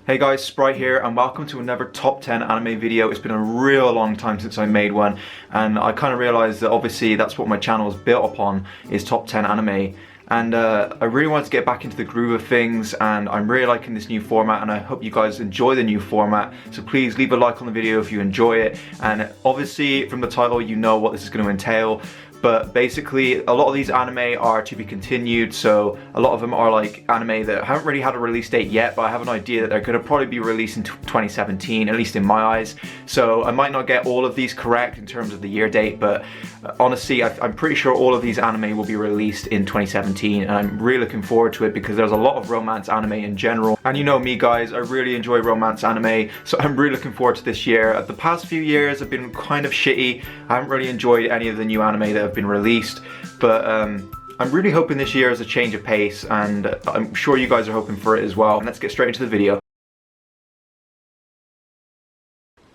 Hey guys, Sprite here and welcome to another top 10 anime video. It's been a real long time since I made one and I kind of realized that obviously that's what my channel is built upon, is top 10 anime. And I really wanted to get back into the groove of things and I'm really liking this new format and I hope you guys enjoy the new format. So please leave a like on the video if you enjoy it, and obviously from the title you know what this is going to entail. But basically a lot of these anime are to be continued, so a lot of them are like anime that haven't really had a release date yet, but I have an idea that they're going to probably be released in 2017, at least in my eyes. So I might not get all of these correct in terms of the year date, but honestly I'm pretty sure all of these anime will be released in 2017 and I'm really looking forward to it because there's a lot of romance anime in general. And you know me guys, I really enjoy romance anime, so I'm really looking forward to this year. The past few years have been kind of shitty. I haven't really enjoyed any of the new anime that have been released, but I'm really hoping this year is a change of pace and I'm sure you guys are hoping for it as well. And let's get straight into the video.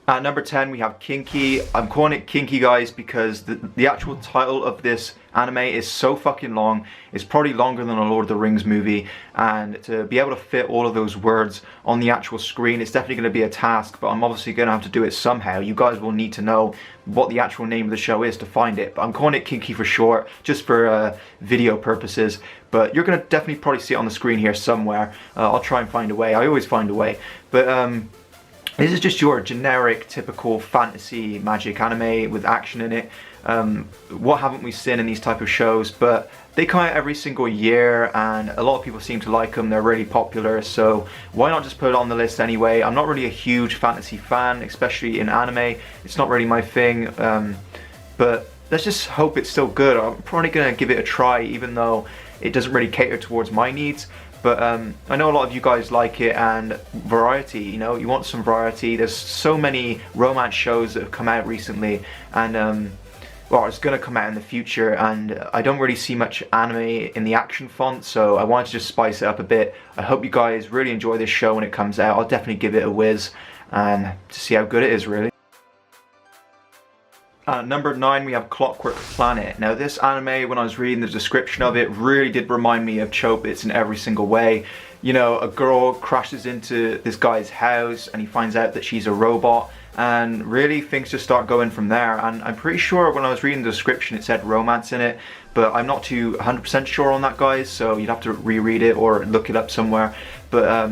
At number 10 we have Kinki. I'm calling it Kinki guys because the actual title of this anime is so fucking long. It's probably longer than a Lord of the Rings movie, and to be able to fit all of those words on the actual screen, it's definitely going to be a task, but I'm obviously going to have to do it somehow. You guys will need to know what the actual name of the show is to find it, but I'm calling it Kinki for short, just for video purposes. But you're going to definitely probably see it on the screen here somewhere. I'll try and find a way. I always find a way. But this is just your generic, typical fantasy magic anime with action in it. What haven't we seen in these type of shows? But they come out every single year and a lot of people seem to like them. They're really popular, so why not just put it on the list anyway? I'm not really a huge fantasy fan, especially in anime. It's not really my thing, but let's just hope it's still good. I'm probably going to give it a try even though it doesn't really cater towards my needs. But I know a lot of you guys like it, and variety, you know, you want some variety. There's so many romance shows that have come out recently, and well, it's going to come out in the future, and I don't really see much anime in the action font, so I wanted to just spice it up a bit. I hope you guys really enjoy this show when it comes out. I'll definitely give it a whiz and to see how good it is, really. Number 9 we have Clockwork Planet. Now this anime, when I was reading the description of it, really did remind me of Chobits in every single way. You know, a girl crashes into this guy's house and he finds out that she's a robot, and really things just start going from there. And I'm pretty sure when I was reading the description it said romance in it, but I'm not too 100% sure on that guys, so you'd have to reread it or look it up somewhere. But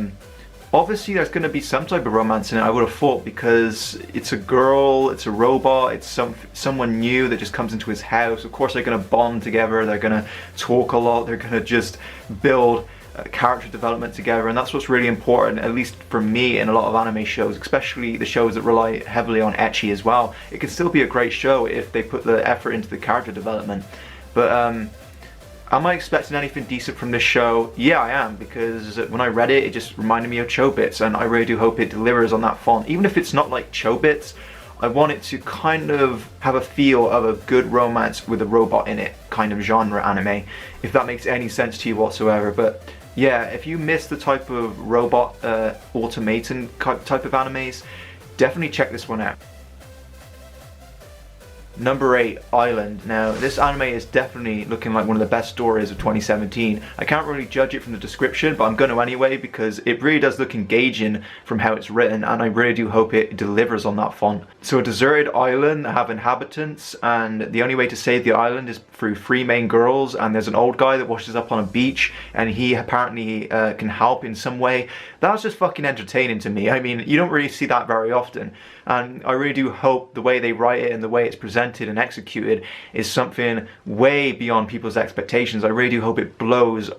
obviously there's going to be some type of romance in it, I would have thought, because it's a girl, it's a robot, it's someone new that just comes into his house. Of course they're going to bond together, they're going to talk a lot, they're going to just build character development together, and that's what's really important, at least for me, in a lot of anime shows, especially the shows that rely heavily on ecchi as well. It can still be a great show if they put the effort into the character development. But am I expecting anything decent from this show? Yeah, I am, because when I read it, it just reminded me of Chobits, and I really do hope it delivers on that font. Even if it's not like Chobits, I want it to kind of have a feel of a good romance with a robot in it kind of genre anime, if that makes any sense to you whatsoever. But yeah, if you miss the type of robot automaton type of animes, definitely check this one out. Number 8, Island. Now this anime is definitely looking like one of the best stories of 2017. I can't really judge it from the description, but I'm going to anyway because it really does look engaging from how it's written, and I really do hope it delivers on that font. So a deserted island that have inhabitants, and the only way to save the island is through 3 main girls, and there's an old guy that washes up on a beach and he apparently can help in some way. That was just fucking entertaining to me. I mean, you don't really see that very often, and I really do hope the way they write it and the way it's presented and executed is something way beyond people's expectations. I really do hope it blows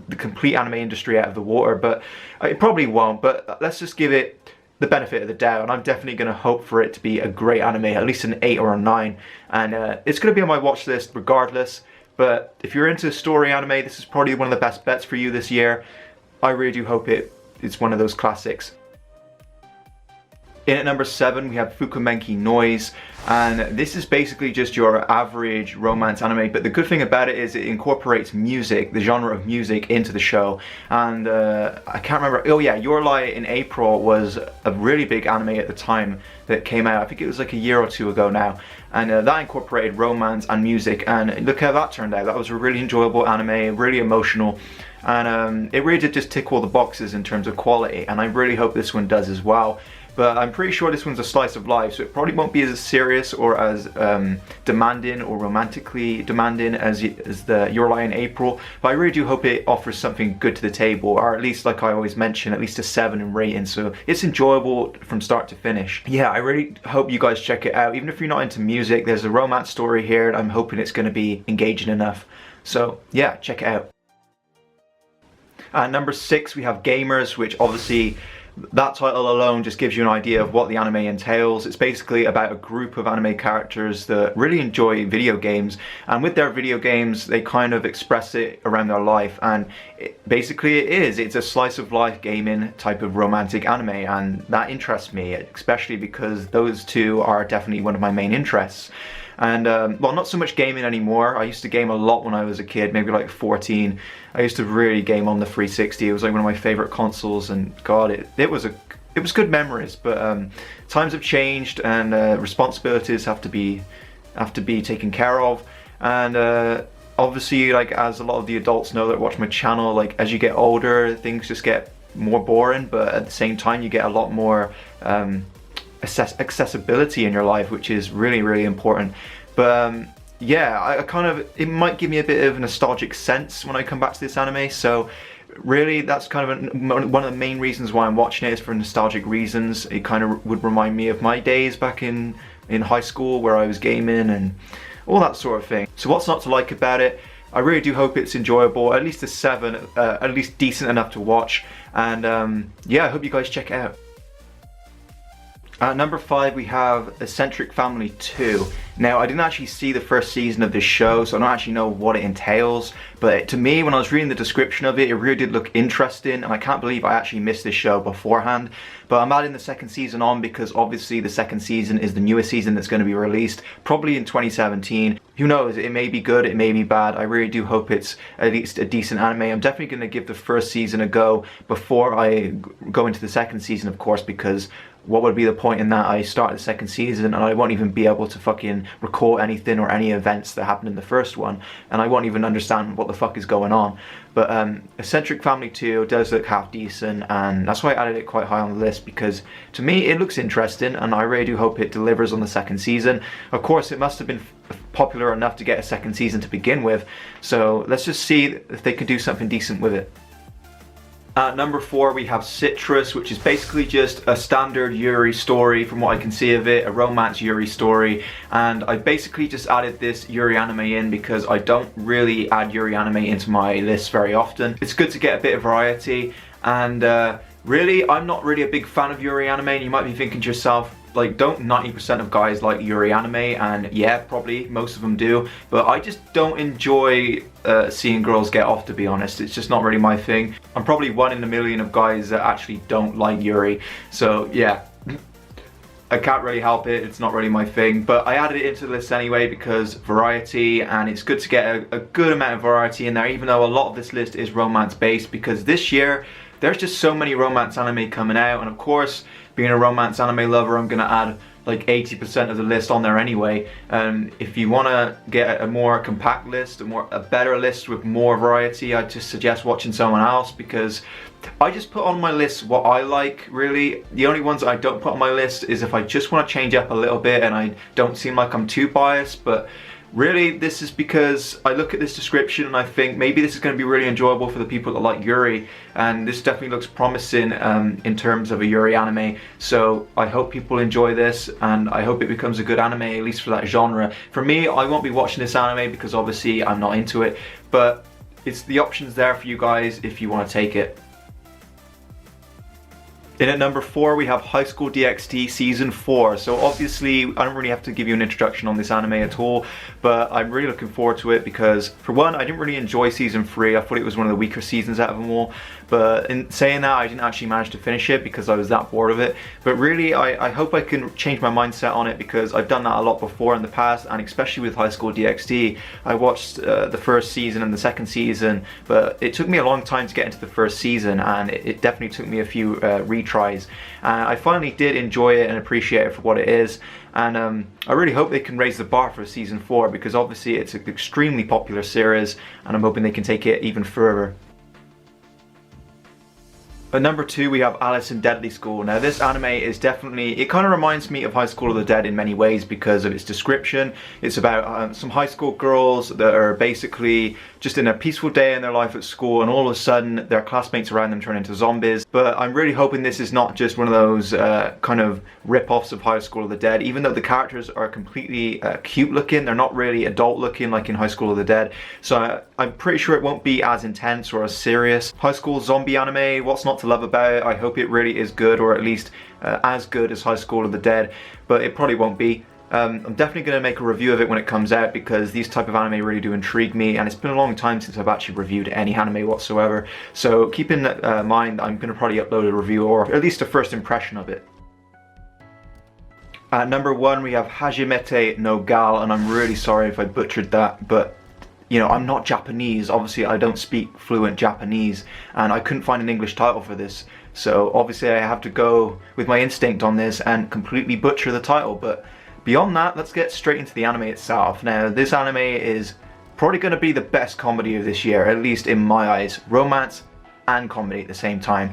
the complete anime industry out of the water, but it probably won't. But let's just give it the benefit of the doubt, and I'm definitely going to hope for it to be a great anime, at least an 8 or a 9, and it's going to be on my watch list regardless. But if you're into story anime, this is probably one of the best bets for you this year. I really do hope it's one of those classics. In at number 7 we have Fukumenki Noise, and this is basically just your average romance anime, but the good thing about it is it incorporates music, the genre of music, into the show. And I can't remember, oh yeah, Your Lie in April was a really big anime at the time that came out. I think it was like a year or two ago now, and that incorporated romance and music, and look how that turned out. That was a really enjoyable anime, really emotional, and it really did just tick all the boxes in terms of quality, and I really hope this one does as well. But I'm pretty sure this one's a slice of life, so it probably won't be as serious or as demanding or romantically demanding as the Your Lie in April. But I really do hope it offers something good to the table, or at least, like I always mention, at least a 7 in rating. So it's enjoyable from start to finish. Yeah, I really hope you guys check it out. Even if you're not into music, there's a romance story here, and I'm hoping it's going to be engaging enough. So yeah, check it out. Number 6 we have Gamers, which obviously, that title alone just gives you an idea of what the anime entails. It's basically about a group of anime characters that really enjoy video games, and with their video games they kind of express it around their life, and basically it's a slice of life gaming type of romantic anime, and that interests me, especially because those two are definitely one of my main interests. And well, not so much gaming anymore. I used to game a lot when I was a kid, maybe like 14. I used to really game on the 360. It was like one of my favorite consoles, and God, it was good memories. But times have changed, and responsibilities have to be taken care of. And obviously, like, as a lot of the adults know that watch my channel, like, as you get older, things just get more boring. But at the same time, you get a lot more accessibility in your life, which is really, really important. But yeah, I kind of, it might give me a bit of a nostalgic sense when I come back to this anime, so really that's kind of one of the main reasons why I'm watching it, is for nostalgic reasons. It kind of would remind me of my days back in high school where I was gaming and all that sort of thing. So what's not to like about it? I really do hope it's enjoyable, at least a 7, at least decent enough to watch, and yeah, I hope you guys check it out. At number 5 we have Eccentric Family 2. Now, I didn't actually see the first season of this show, so I don't actually know what it entails, but to me, when I was reading the description of it, it really did look interesting, and I can't believe I actually missed this show beforehand. But I'm adding the second season on because obviously the second season is the newest season that's going to be released, probably in 2017. Who knows, it may be good, it may be bad. I really do hope it's at least a decent anime. I'm definitely going to give the first season a go before I go into the second season, of course, because what would be the point in that? I start the second season and I won't even be able to fucking recall anything or any events that happened in the first one, and I won't even understand what the fuck is going on. But Eccentric Family 2 does look half decent, and that's why I added it quite high on the list, because to me it looks interesting, and I really do hope it delivers on the second season. Of course, it must have been popular enough to get a second season to begin with, so let's just see if they can do something decent with it. At number 4 we have Citrus, which is basically just a standard Yuri story from what I can see of it, a romance Yuri story, and I basically just added this Yuri anime in because I don't really add Yuri anime into my list very often. It's good to get a bit of variety, and really, I'm not really a big fan of Yuri anime, and you might be thinking to yourself, like, don't 90% of guys like Yuri anime? And yeah, probably most of them do, but I just don't enjoy seeing girls get off, to be honest. It's just not really my thing. I'm probably 1 in a million of guys that actually don't like Yuri, so yeah, I can't really help it. It's not really my thing, but I added it into the list anyway because variety, and it's good to get a good amount of variety in there, even though a lot of this list is romance based, because this year there's just so many romance anime coming out, and of course, being a romance anime lover, I'm gonna add like 80% of the list on there anyway. If you want to get a more compact list, a better list with more variety, I just suggest watching someone else, because I just put on my list what I like, really. The only ones I don't put on my list is if I just want to change up a little bit and I don't seem like I'm too biased, but really, this is because I look at this description and I think maybe this is going to be really enjoyable for the people that like Yuri, and this definitely looks promising in terms of a Yuri anime. So I hope people enjoy this, and I hope it becomes a good anime, at least for that genre. For me, I won't be watching this anime because obviously I'm not into it, but it's the options there for you guys if you want to take it. In at number 4 we have High School DxD Season 4. So obviously I don't really have to give you an introduction on this anime at all, but I'm really looking forward to it because for one, I didn't really enjoy Season 3. I thought it was one of the weaker seasons out of them all. But in saying that, I didn't actually manage to finish it because I was that bored of it. But really, I hope I can change my mindset on it because I've done that a lot before in the past, and especially with High School DxD. I watched the first season and the second season, but it took me a long time to get into the first season, and it definitely took me a few retries. I finally did enjoy it and appreciate it for what it is, and I really hope they can raise the bar for Season 4 because obviously it's an extremely popular series, and I'm hoping they can take it even further. At number 2 we have Alice in Deadly School. Now this anime is definitely, it kind of reminds me of High School of the Dead in many ways because of its description. It's about some high school girls that are basically just in a peaceful day in their life at school, and all of a sudden their classmates around them turn into zombies. But I'm really hoping this is not just one of those kind of rip-offs of High School of the Dead. Even though the characters are completely cute looking, they're not really adult looking like in High School of the Dead. So I'm pretty sure it won't be as intense or as serious. High school zombie anime, what's not to love about it? I hope it really is good, or at least as good as High School of the Dead, but it probably won't be. I'm definitely going to make a review of it when it comes out because these type of anime really do intrigue me, and it's been a long time since I've actually reviewed any anime whatsoever. So keep in mind I'm going to probably upload a review or at least a first impression of it. At number 1 we have Hajimete no Gal, and I'm really sorry if I butchered that, but you know, I'm not Japanese. Obviously I don't speak fluent Japanese, and I couldn't find an English title for this, so obviously I have to go with my instinct on this and completely butcher the title. But beyond that, let's get straight into the anime itself. Now this anime is probably going to be the best comedy of this year, at least in my eyes. Romance and comedy at the same time.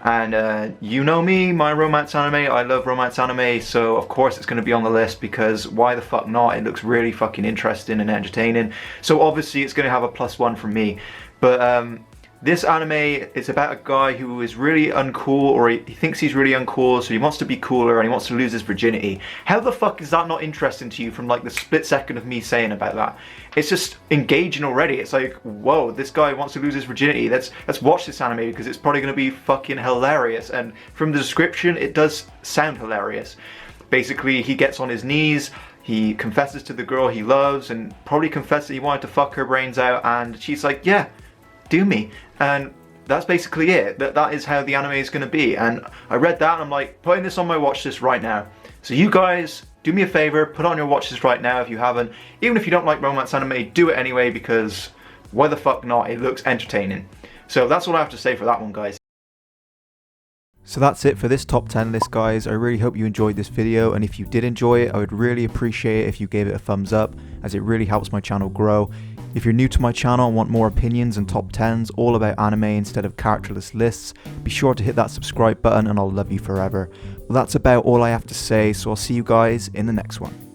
And you know me, my romance anime, I love romance anime, so of course it's going to be on the list because why the fuck not? It looks really fucking interesting and entertaining, so obviously it's going to have a +1 from me. But this anime is about a guy who is really uncool, or he thinks he's really uncool, so he wants to be cooler and he wants to lose his virginity. How the fuck is that not interesting to you from like the split second of me saying about that? It's just engaging already. It's like, whoa, this guy wants to lose his virginity. Let's watch this anime because it's probably going to be fucking hilarious. And from the description, it does sound hilarious. Basically, he gets on his knees, he confesses to the girl he loves, and probably confesses he wanted to fuck her brains out, and she's like, yeah, do me. And that's basically it. That is how the anime is going to be. And I read that and I'm like, putting this on my watch list right now. So you guys, do me a favor, put on your watch list right now if you haven't. Even if you don't like romance anime, do it anyway because why the fuck not? It looks entertaining. So that's all I have to say for that one, guys. So that's it for this top 10 list, guys. I really hope you enjoyed this video, and if you did enjoy it, I would really appreciate it if you gave it a thumbs up, as it really helps my channel grow. If you're new to my channel and want more opinions and top 10s all about anime instead of characterless lists, be sure to hit that subscribe button and I'll love you forever. Well, that's about all I have to say, so I'll see you guys in the next one.